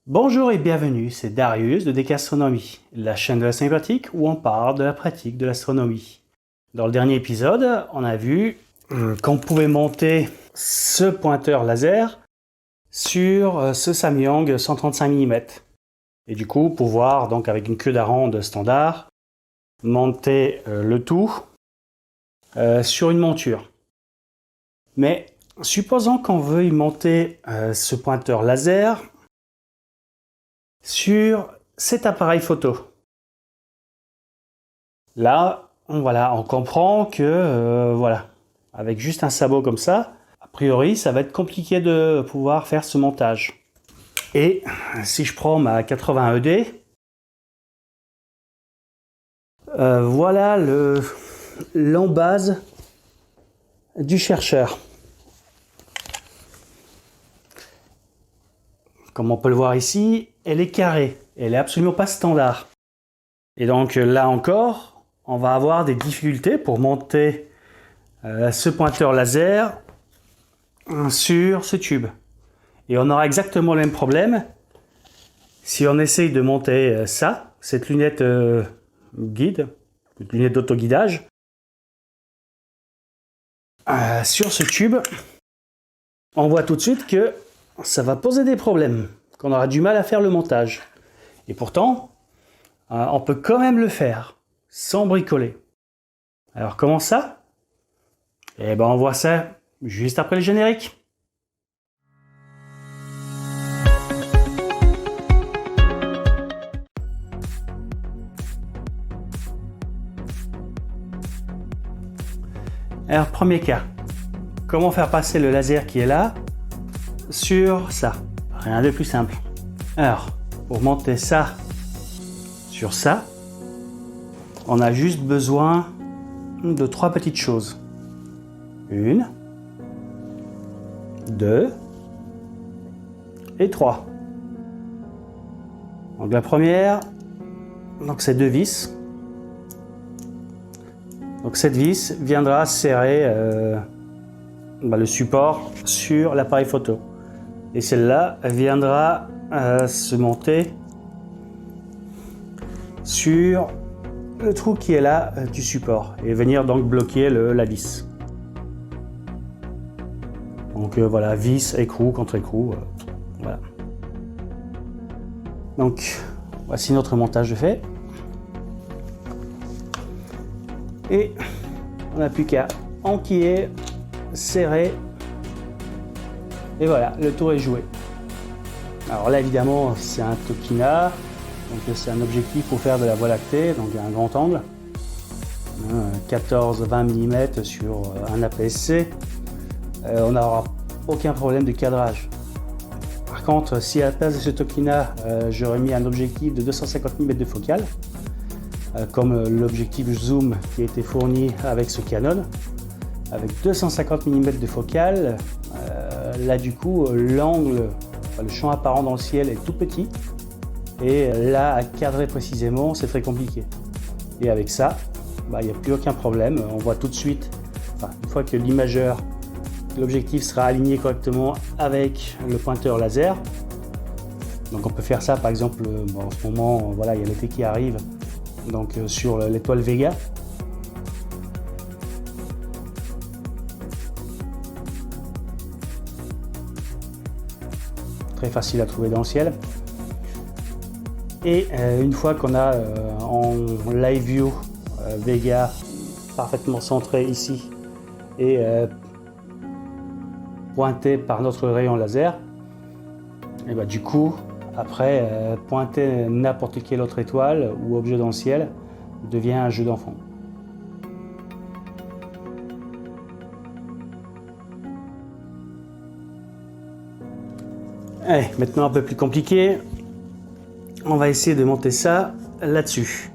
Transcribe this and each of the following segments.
Bonjour et bienvenue, c'est Darius de Décastronomie, la chaîne de l'astronomie pratique où on parle de la pratique de l'astronomie. Dans le dernier épisode, on a vu qu'on pouvait monter ce pointeur laser sur ce Samyang 135 mm. Et du coup, pouvoir, donc avec une queue d'aronde standard, monter le tout sur une monture. Mais supposons qu'on veuille monter ce pointeur laser sur cet appareil photo. Là, on comprend que avec juste un sabot comme ça, a priori, ça va être compliqué de pouvoir faire ce montage. Et si je prends ma 80 ED, voilà l'embase du chercheur. Comme on peut le voir ici, elle est carrée, elle n'est absolument pas standard. Et donc là encore, on va avoir des difficultés pour monter ce pointeur laser sur ce tube. Et on aura exactement le même problème si on essaye de monter cette lunette guide, cette lunette d'autoguidage, sur ce tube. On voit tout de suite que ça va poser des problèmes, qu'on aura du mal à faire le montage. Et pourtant, on peut quand même le faire, sans bricoler. Alors comment ça? Eh ben on voit ça juste après le générique. Alors premier cas, comment faire passer le laser qui est là sur ça? Rien de plus simple. Alors, pour monter ça sur ça, on a juste besoin de 3 petites choses. 1, 2 et 3. Donc la première, c'est 2 vis. Donc cette vis viendra serrer le support sur l'appareil photo. Et celle-là viendra se monter sur le trou qui est là du support et venir donc bloquer la vis. Donc voilà, vis, écrou contre écrou. Voilà. Donc voici notre montage de fait. Et on n'a plus qu'à enquiller, serrer. Et voilà, le tour est joué. Alors là évidemment c'est un Tokina, donc c'est un objectif pour faire de la Voie lactée, donc un grand angle, 14-20 mm sur un APS-C. On n'aura aucun problème de cadrage. Par contre, si à la place de ce Tokina, j'aurais mis un objectif de 250 mm de focale, comme l'objectif zoom qui a été fourni avec ce Canon, avec 250 mm de focale, là du coup l'angle, le champ apparent dans le ciel est tout petit, et là à cadrer précisément c'est très compliqué. Et avec ça, il n'y a plus aucun problème, on voit tout de suite, une fois que l'imageur, l'objectif sera aligné correctement avec le pointeur laser. Donc on peut faire ça par exemple, en ce moment il y a l'été qui arrive, donc sur l'étoile Vega. Très facile à trouver dans le ciel. Et une fois qu'on a en live view Vega parfaitement centré ici et pointé par notre rayon laser, et du coup après pointer n'importe quelle autre étoile ou objet dans le ciel devient un jeu d'enfant. Allez, maintenant un peu plus compliqué, on va essayer de monter ça là-dessus.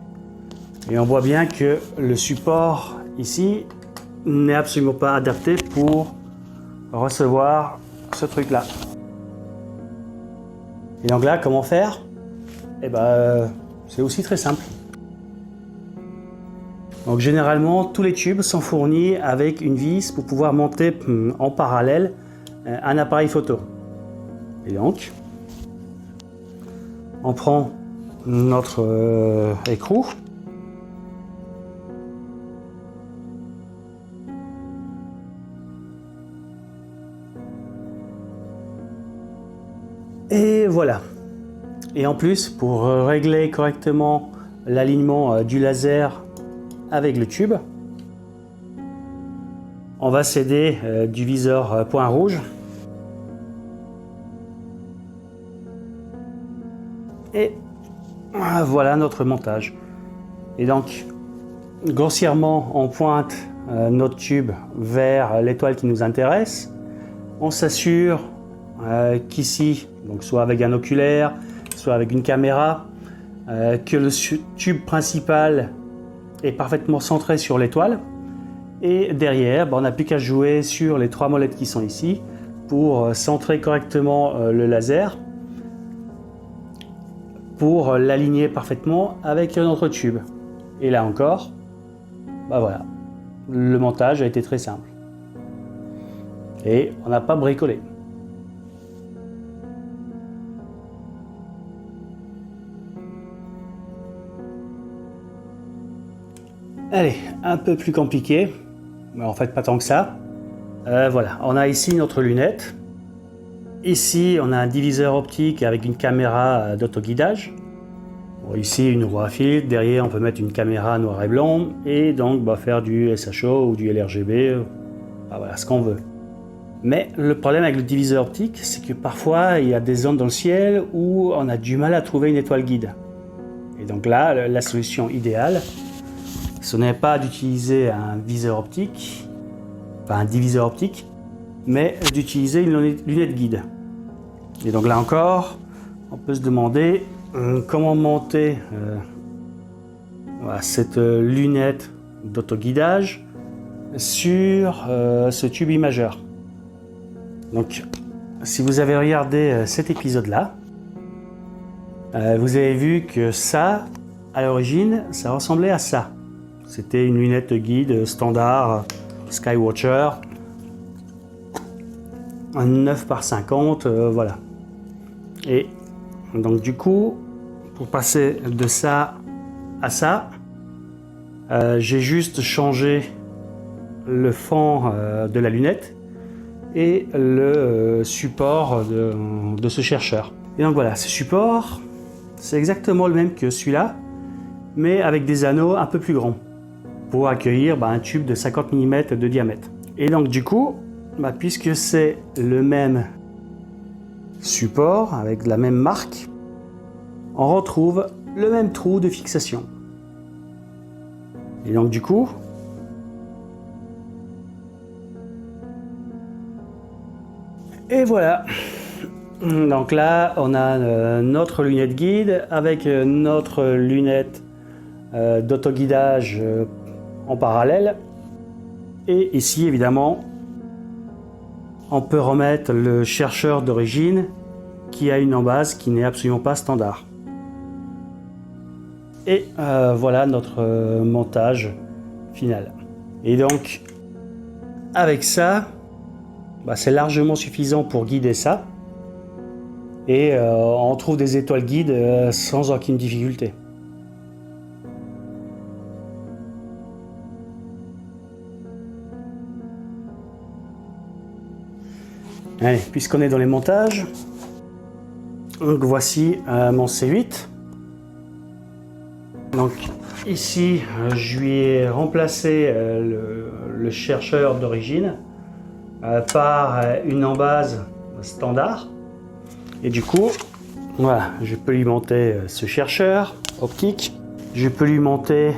Et on voit bien que le support ici n'est absolument pas adapté pour recevoir ce truc-là. Et donc là, comment faire? C'est aussi très simple. Donc généralement, tous les tubes sont fournis avec une vis pour pouvoir monter en parallèle un appareil photo. Et donc, On prend notre écrou. Et voilà. Et en plus, pour régler correctement l'alignement du laser avec le tube, on va s'aider du viseur point rouge. Et voilà notre montage. Et donc, grossièrement, on pointe notre tube vers l'étoile qui nous intéresse. On s'assure qu'ici, donc soit avec un oculaire, soit avec une caméra, que le tube principal est parfaitement centré sur l'étoile. Et derrière, on n'a plus qu'à jouer sur les 3 molettes qui sont ici pour centrer correctement le laser, pour l'aligner parfaitement avec notre tube. Et là encore, voilà, le montage a été très simple. Et on n'a pas bricolé. Allez, un peu plus compliqué, mais en fait pas tant que ça. Voilà, on a ici notre lunette. Ici, on a un diviseur optique avec une caméra d'autoguidage. Bon, ici, une roue à filtre. Derrière, on peut mettre une caméra noir et blanc. Et donc, faire du SHO ou du LRGB. Voilà, ce qu'on veut. Mais le problème avec le diviseur optique, c'est que parfois, il y a des zones dans le ciel où on a du mal à trouver une étoile guide. Et donc là, la solution idéale, ce n'est pas d'utiliser un viseur optique, pas un diviseur optique, mais d'utiliser une lunette guide. Et donc là encore, on peut se demander comment monter cette lunette d'autoguidage sur ce tube imageur. Donc, si vous avez regardé cet épisode-là, vous avez vu que ça, à l'origine, ça ressemblait à ça. C'était une lunette guide standard Skywatcher, un 9 par 50, voilà. Et donc du coup, pour passer de ça à ça, j'ai juste changé le fond de la lunette et le support de ce chercheur. Et donc voilà, ce support, c'est exactement le même que celui-là, mais avec des anneaux un peu plus grands, pour accueillir un tube de 50 mm de diamètre. Et donc du coup, puisque c'est le même support, avec la même marque, on retrouve le même trou de fixation. Et donc du coup, et voilà. Donc là, on a notre lunette guide avec notre lunette d'autoguidage en parallèle. Et ici, évidemment, on peut remettre le chercheur d'origine qui a une embase qui n'est absolument pas standard. Et voilà notre montage final. Et donc, avec ça, c'est largement suffisant pour guider ça. Et on trouve des étoiles guides sans aucune difficulté. Allez, puisqu'on est dans les montages, donc voici mon C8. Donc ici, je lui ai remplacé le chercheur d'origine par une embase standard. Et du coup, voilà, je peux lui monter ce chercheur optique. Je peux lui monter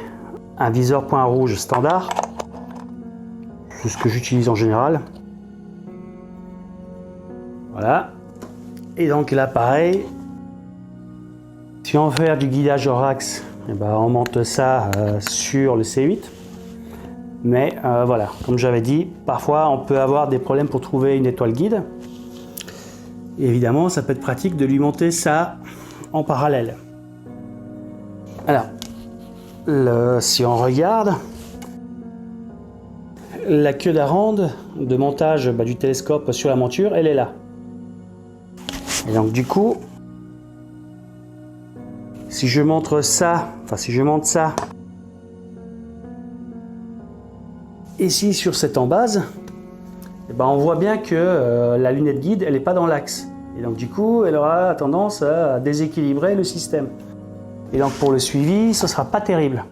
un viseur point rouge standard. C'est ce que j'utilise en général. Voilà. Et donc là, pareil, si on veut faire du guidage Orax, on monte ça sur le C8. Mais voilà, comme j'avais dit, parfois on peut avoir des problèmes pour trouver une étoile guide. Et évidemment, ça peut être pratique de lui monter ça en parallèle. Alors, si on regarde, la queue d'aronde de montage du télescope sur la monture, elle est là. Et donc du coup, Si je montre ça, enfin si je monte ça ici sur cette embase, eh ben on voit bien que la lunette guide elle n'est pas dans l'axe. Et donc du coup elle aura tendance à déséquilibrer le système. Et donc pour le suivi, ce ne sera pas terrible.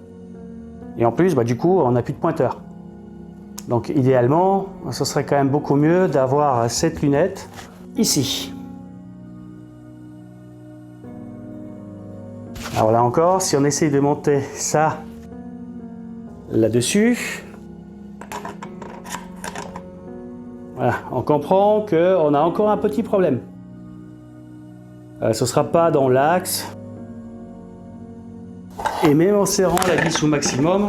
Et en plus, du coup, on n'a plus de pointeur. Donc idéalement, ce serait quand même beaucoup mieux d'avoir cette lunette ici. Alors là encore, si on essaye de monter ça là-dessus, voilà, on comprend qu'on a encore un petit problème. Ce ne sera pas dans l'axe. Et même en serrant la vis au maximum,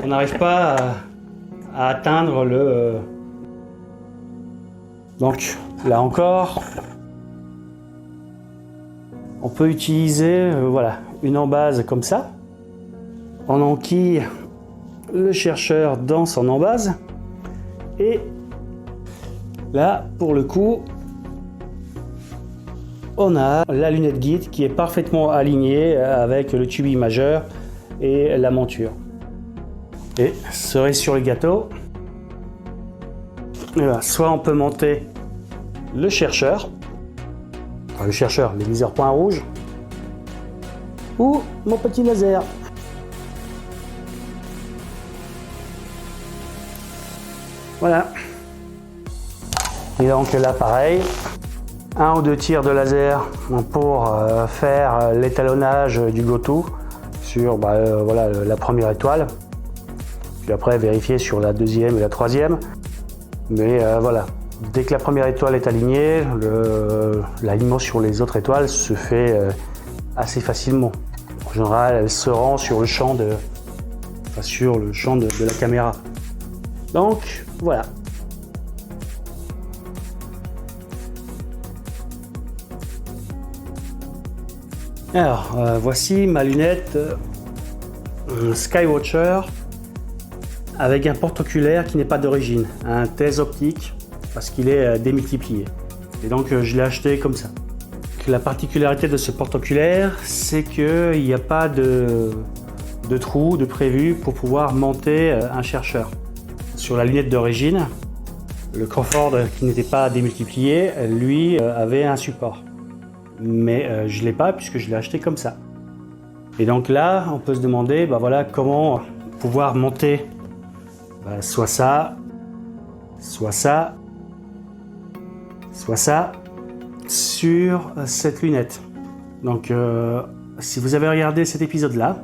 on n'arrive pas à atteindre le... Donc là encore, on peut utiliser voilà, une embase comme ça. On enquille le chercheur dans son embase. Et là, pour le coup, on a la lunette guide qui est parfaitement alignée avec le tube imageur et la monture. Et cerise sur le gâteau, voilà, soit on peut monter le chercheur, les viseurs point rouge, ou mon petit laser. Voilà. Et donc là pareil, 1 ou 2 tirs de laser pour faire l'étalonnage du go-to sur voilà, la première étoile. Puis après vérifier sur la deuxième et la troisième. Mais voilà, dès que la première étoile est alignée, l'alignement sur les autres étoiles se fait assez facilement. En général, elle se rend sur le champ de la caméra. Donc voilà. Alors, voici ma lunette Skywatcher avec un porte-oculaire qui n'est pas d'origine, un thèse optique parce qu'il est démultiplié. Et donc je l'ai acheté comme ça. La particularité de ce porte-oculaire, c'est qu'il n'y a pas de trou de prévu pour pouvoir monter un chercheur. Sur la lunette d'origine, le Crawford qui n'était pas démultiplié, lui avait un support. Mais je ne l'ai pas puisque je l'ai acheté comme ça. Et donc là, on peut se demander voilà, comment pouvoir monter soit ça, soit ça, soit ça sur cette lunette. Donc si vous avez regardé cet épisode-là,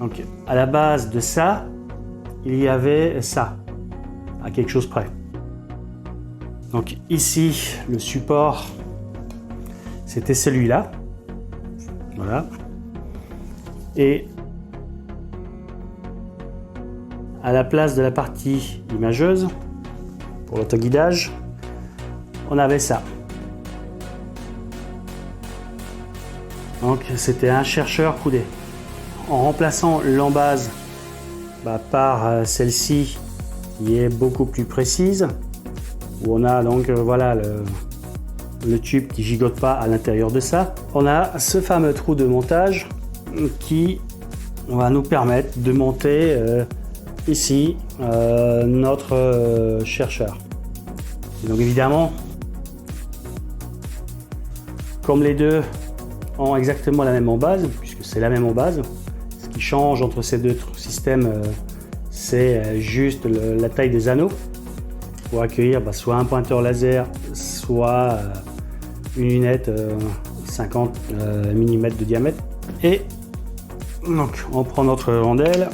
donc à la base de ça, il y avait ça. À quelque chose près. Donc ici, le support, c'était celui-là. Voilà. Et à la place de la partie imageuse, pour l'autoguidage, on avait ça. Donc c'était un chercheur coudé. En remplaçant l'embase par celle-ci, qui est beaucoup plus précise, où on a donc voilà le tube qui gigote pas à l'intérieur de ça. On a ce fameux trou de montage qui va nous permettre de monter ici notre chercheur. Et donc évidemment, comme les deux ont exactement la même embase, puisque c'est la même embase, ce qui change entre ces deux systèmes, c'est juste la taille des anneaux pour accueillir soit un pointeur laser, soit une lunette 50 mm de diamètre. Et donc on prend notre rondelle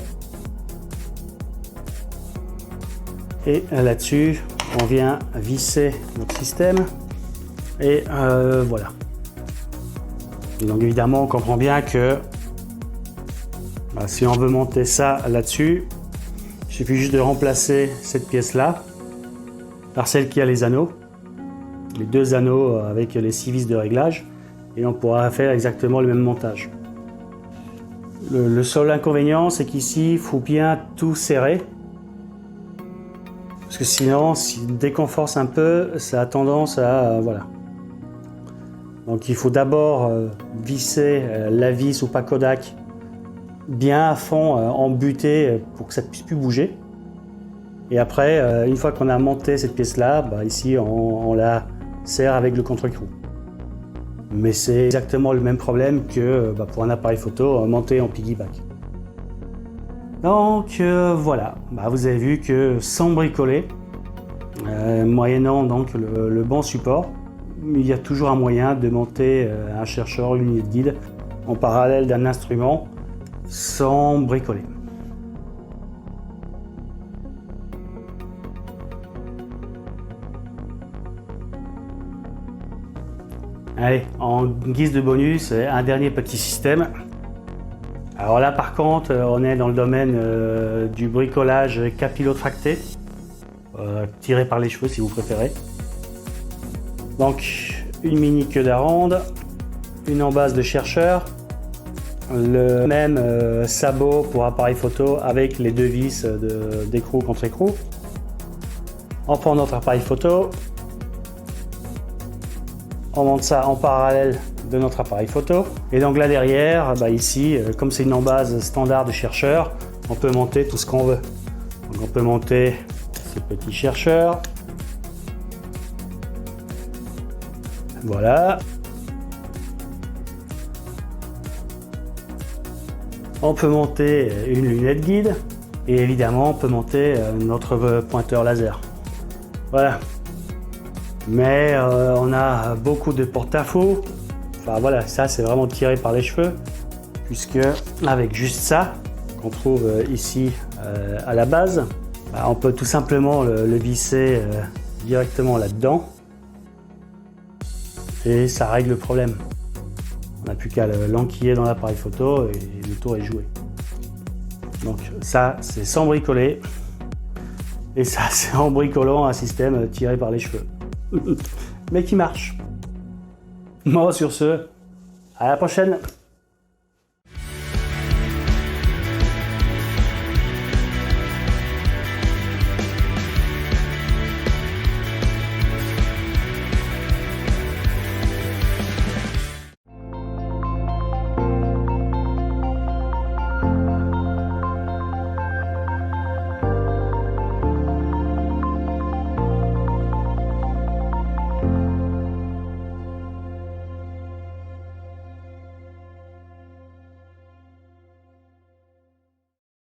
et là-dessus on vient visser notre système et voilà. Et donc évidemment on comprend bien que si on veut monter ça là-dessus, il suffit juste de remplacer cette pièce-là par celle qui a les anneaux, les deux anneaux avec les 6 vis de réglage, et on pourra faire exactement le même montage. Le seul inconvénient, c'est qu'ici, il faut bien tout serrer Parce que sinon, dès qu'on force un peu, ça a tendance à... voilà. Donc il faut d'abord visser la vis ou pas Kodak bien à fond, embuté pour que ça ne puisse plus bouger. Et après, une fois qu'on a monté cette pièce-là, ici on la serre avec le contre-écrou. Mais c'est exactement le même problème que pour un appareil photo monté en piggyback. Donc voilà, vous avez vu que sans bricoler, moyennant donc le bon support, il y a toujours un moyen de monter un chercheur, une unité de guide en parallèle d'un instrument sans bricoler. Allez, en guise de bonus, un dernier petit système. Alors là par contre, on est dans le domaine du bricolage capillotracté, tiré par les cheveux si vous préférez. Donc une mini queue d'aronde, une embase de chercheur, le même sabot pour appareil photo avec les deux vis d'écrou contre écrou. On prend notre appareil photo, on monte ça en parallèle de notre appareil photo. Et donc là derrière, ici, comme c'est une embase standard de chercheur, on peut monter tout ce qu'on veut. Donc on peut monter ce petit chercheur. Voilà. On peut monter une lunette guide. Et évidemment, on peut monter notre pointeur laser. Voilà. Mais on a beaucoup de porte-à-faux. Enfin voilà, ça c'est vraiment tiré par les cheveux, puisque avec juste ça, qu'on trouve ici à la base, on peut tout simplement le visser directement là-dedans et ça règle le problème. On n'a plus qu'à l'enquiller dans l'appareil photo et le tour est joué. Donc ça c'est sans bricoler et ça c'est en bricolant un système tiré par les cheveux. Mais qui marche. Bon, sur ce, à la prochaine.